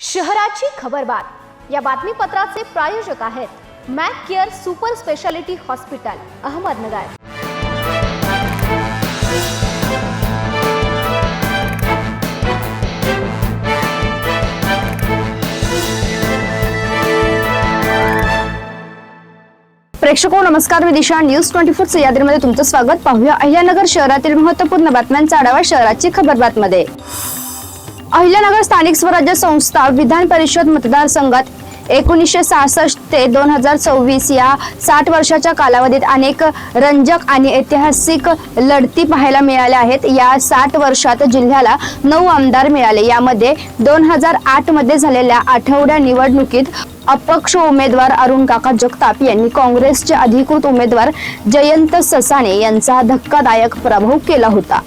शहराची खबरबात या बातमीपत्राचे प्रायोजक आहेत Mac Care super speciality hospital Ahmednagar. प्रेक्षको नमस्कार, मी दिशा न्यूज 24 यादीमध्ये तुमचं स्वागत। पाहूया अहिल्यानगर शहरातील महत्त्वपूर्ण बातम्यांचा आढावा शहराची खबरबातमध्ये। अहिल्यानगर स्थानिक स्वराज्य संस्था विधान परिषद मतदारसंघात 1966 ते 2024 या 60 वर्षाच्या कालावधीत अनेक रंजक आणि ऐतिहासिक लढती पाहायला मिळाल्या आहेत। या 60 वर्षात जिल्ह्याला 9 आमदार मिळाले। यामध्ये 2008 मध्ये झालेल्या आठवड्या निवडणुकीत अपक्ष उमेदवार अरुण काका जगताप यांनी काँग्रेसचे अधिकृत उमेदवार जयंत ससाणे यांचा धक्कादायक पराभव केला होता।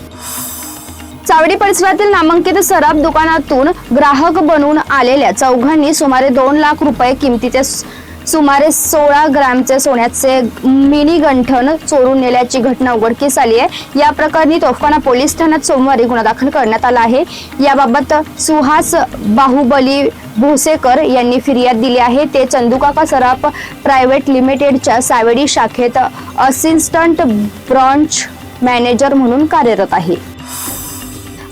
चावडी परिसरातील नामांकित सराफ दुकानातून ग्राहक बनून आलेल्या चौघांनी सुमारे 2 लाख रुपये किमतीचे सुमारे 16 ग्रॅमचे सोन्याचे मिनी गंठण चोरून नेल्याची घटना उघडकीस आली आहे। या प्रकरणी तोफखाना पोलीस ठाण्यात सोमवारी गुन्हा दाखल करण्यात आला आहे। याबाबत सुहास बाहुबली भोसेकर यांनी फिर्याद दिली आहे। ते चंदूकाका सराफ प्रायव्हेट लिमिटेडच्या सावेडी शाखेत असिस्टंट ब्रांच मॅनेजर म्हणून कार्यरत आहे।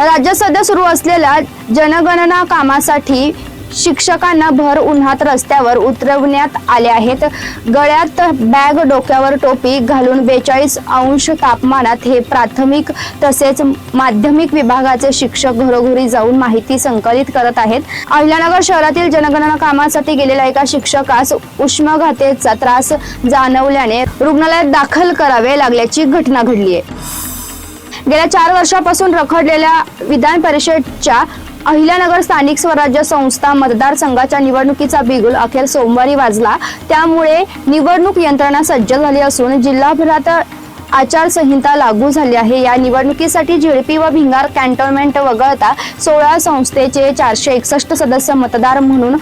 राज्यात सध्या सुरू असलेल्या जनगणना कामासाठी शिक्षकांना भर उन्हात रस्त्यावर उतरवण्यात आले आहेत। गळ्यात बॅग, डोक्यावर टोपी घालून 42 अंश तापमानात हे प्राथमिक तसेच माध्यमिक विभागाचे शिक्षक घरोघरी जाऊन माहिती संकलित करत आहेत। अहिल्यानगर शहरातील जनगणना कामासाठी गेलेल्या एका शिक्षकास उष्माघाताचा त्रास जाणवल्याने रुग्णालयात दाखल करावे लागल्याची घटना घडली आहे। गेल्या 4 वर्षापासून रखडलेल्या विधान परिषदेच्या अहिल्यानगर स्थानिक स्वराज्य संस्था मतदारसंघाच्या निवडणुकीचा बिगुल अखेर सोमवारी वाजला। त्यामुळे निवडणूक यंत्रणा सज्ज झाली असून जिल्हाभरात आचारसंहिता लागू झाली आहे। या निवडणुकीसाठी झेडपी व भिंगार कॅन्टोन्मेंट वगळता 16 संस्थेचे 461 सदस्य मतदार म्हणून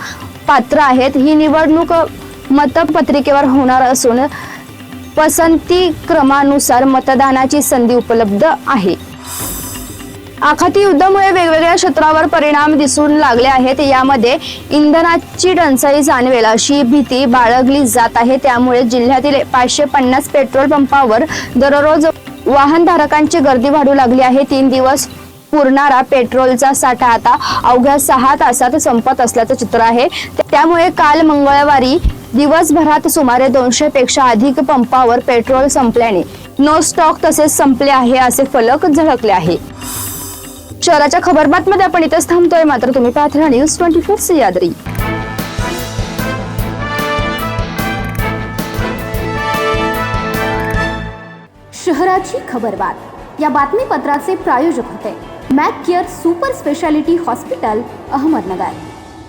पात्र आहेत। ही निवडणूक मतपत्रिकेवर होणार असून पसंती क्रमानुसार मतदानाची संधी उपलब्ध आहे। आखाती युद्धामुळे वेगवेगळ्या क्षेत्रावर परिणाम दिसून लागले आहेत। यामध्ये इंधनाची टंचाई जाणवेल अशी भीती बाळगली जात आहे। त्यामुळे जिल्ह्यातील 550 पेट्रोल पंपावर दररोज वाहनधारकांची गर्दी वाढू लागली आहे। 3 दिवस पुरणारा पेट्रोलचा साठा आता अवघ्या 6 तासात संपत असल्याचं चित्र आहे। त्यामुळे काल मंगळवारी दिवसभरात सुमारे 200 पेक्षा अधिक पंपावर पेट्रोल संपल्याने नो स्टॉक तसेच संपले आहे असे फलक झळकले आहे। शहराच्या खबरबातमध्ये आपण इथेच थांबतोय, मात्र तुम्ही पाहत राहा न्यूज 24 सह्याद्री। शहराची खबरबात या बातमीपत्राचे प्रायोजक होते Mac Care super speciality hospital Ahmednagar.